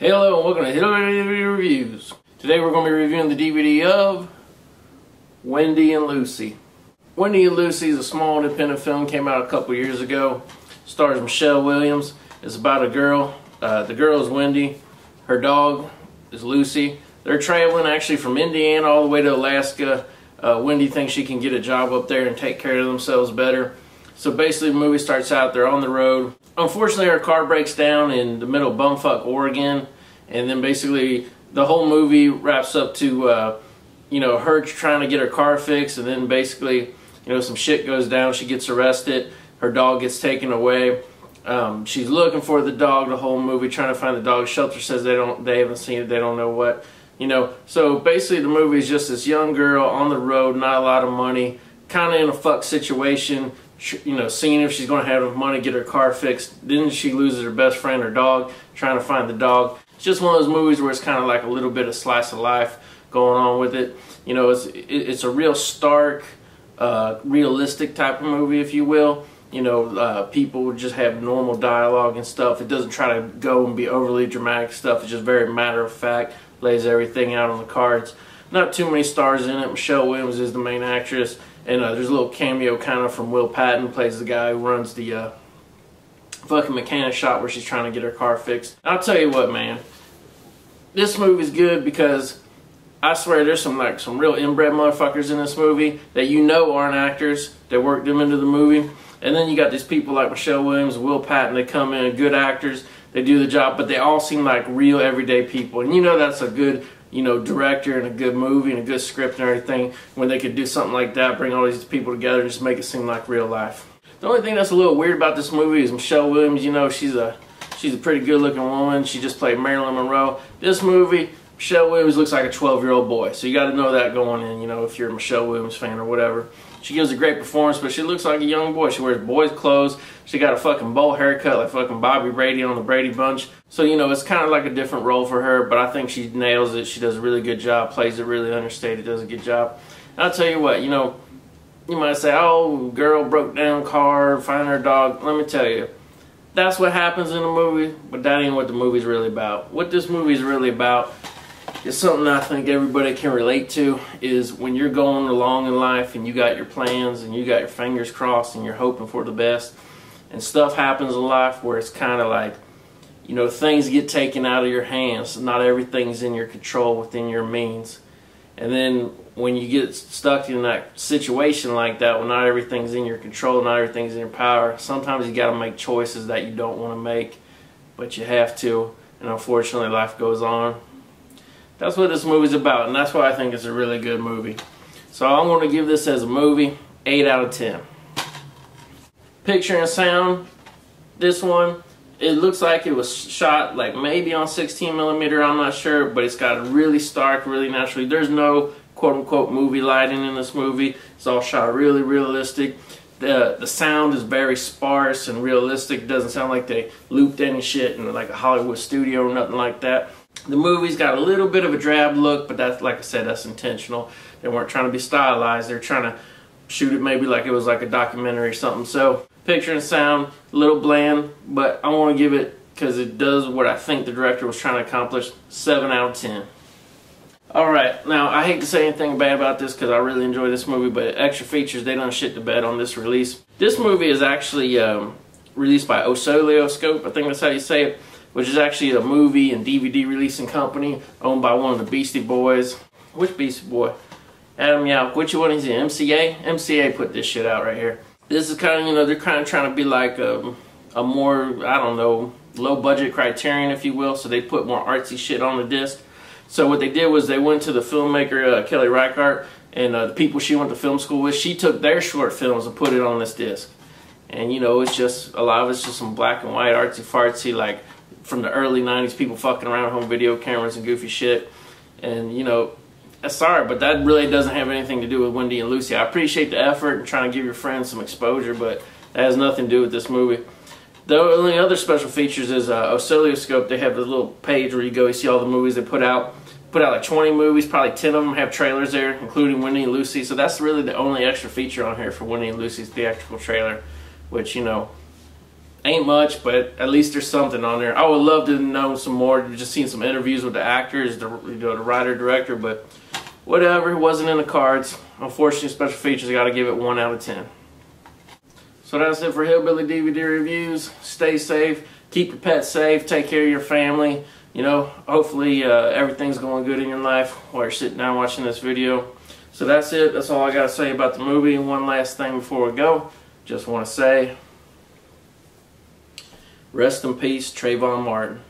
Hello and welcome to Hillary Reviews. Today we're going to be reviewing the DVD of Wendy and Lucy. Wendy and Lucy is a small independent film, came out a couple years ago. Stars Michelle Williams. It's about a girl. The girl is Wendy. Her dog is Lucy. They're traveling actually from Indiana all the way to Alaska. Wendy thinks she can get a job up there and take care of themselves better. So basically the movie starts out, they're on the road. Unfortunately her car breaks down in the middle of bumfuck Oregon, and then basically the whole movie wraps up to her trying to get her car fixed, and then basically some shit goes down, she gets arrested, her dog gets taken away. She's looking for the dog the whole movie, trying to find the dog. Shelter says they haven't seen it, they don't know what. So basically the movie is just this young girl on the road, not a lot of money, kind of in a fuck situation, seeing if she's going to have enough money to get her car fixed. Then she loses her best friend, her dog, trying to find the dog. It's just one of those movies where it's kind of like a little bit of slice of life going on with it. It's a real stark, realistic type of movie, if you will. People just have normal dialogue and stuff. It doesn't try to go and be overly dramatic stuff. It's just very matter of fact, lays everything out on the cards. Not too many stars in it. Michelle Williams is the main actress, and there's a little cameo kind of from Patton, plays the guy who runs the fucking mechanic shop where she's trying to get her car fixed. I'll tell you what, man, this movie's good because I swear there's some real inbred motherfuckers in this movie that aren't actors, that work them into the movie. And then you got these people like Michelle Williams, Patton, they come in, good actors, they do the job, but they all seem like real everyday people. And that's a good director and a good movie and a good script and everything, when they could do something like that, bring all these people together and just make it seem like real life. The only thing that's a little weird about this movie is Michelle Williams. She's a pretty good looking woman. She just played Marilyn Monroe. This movie, Michelle Williams looks like a 12-year-old boy, so you got to know that going in, if you're a Michelle Williams fan or whatever. She gives a great performance, but she looks like a young boy. She wears boys' clothes. She got a fucking bowl haircut like fucking Bobby Brady on the Brady Bunch. So, it's kind of like a different role for her, but I think she nails it. She does a really good job, plays it really understated, does a good job. And I'll tell you what, you might say, oh, girl broke down car, find her dog. Let me tell you, that's what happens in the movie, but that ain't what the movie's really about. What this movie's really about is something I think everybody can relate to, is when you're going along in life and you got your plans and you got your fingers crossed and you're hoping for the best, and stuff happens in life where it's kind of like, things get taken out of your hands. Not everything's in your control, within your means. And then when you get stuck in that situation like that, when not everything's in your control, not everything's in your power, sometimes you got to make choices that you don't want to make, but you have to, and unfortunately life goes on. That's what this movie's about, and that's why I think it's a really good movie. So I'm going to give this as a movie 8 out of 10. Picture and sound, this one, it looks like it was shot like maybe on 16mm, I'm not sure, but it's got really stark, really naturally. There's no quote-unquote movie lighting in this movie. It's all shot really realistic. The sound is very sparse and realistic. It doesn't sound like they looped any shit in like a Hollywood studio or nothing like that. The movie's got a little bit of a drab look, but that's, like I said, that's intentional. They weren't trying to be stylized. They're trying to shoot it maybe like it was like a documentary or something. So picture and sound, a little bland, but I want to give it, because it does what I think the director was trying to accomplish, 7 out of 10. Alright, now I hate to say anything bad about this because I really enjoy this movie, but extra features, they done shit the bed on this release. This movie is actually released by Oscilloscope, I think that's how you say it, which is actually a movie and DVD releasing company owned by one of the Beastie Boys. Which Beastie Boy? Adam Yauch. Which one is he? MCA? MCA put this shit out right here. This is kind of, they're kind of trying to be like a more, I don't know, low budget Criterion, if you will, so they put more artsy shit on the disc. So what they did was they went to the filmmaker, Kelly Reichardt, and the people she went to film school with, she took their short films and put it on this disc. And it's just, a lot of it's just some black and white artsy fartsy, like from the early 90s, people fucking around with home video cameras and goofy shit. And sorry, but that really doesn't have anything to do with Wendy and Lucy. I appreciate the effort and trying to give your friends some exposure, but that has nothing to do with this movie. The only other special features is Oscilloscope. They have this little page where you see all the movies they put out. Put out like 20 movies, probably 10 of them have trailers there, including Wendy and Lucy. So that's really the only extra feature on here for Wendy and Lucy's theatrical trailer, which, Ain't much, but at least there's something on there. I would love to know some more. Just seen some interviews with the actors, the writer, director, but whatever. It wasn't in the cards. Unfortunately, special features, I got to give it 1 out of 10. So that's it for Hillbilly DVD Reviews. Stay safe. Keep your pets safe. Take care of your family. You know, hopefully everything's going good in your life while you're sitting down watching this video. So that's it. That's all I got to say about the movie. And one last thing before we go. Just want to say, rest in peace, Trayvon Martin.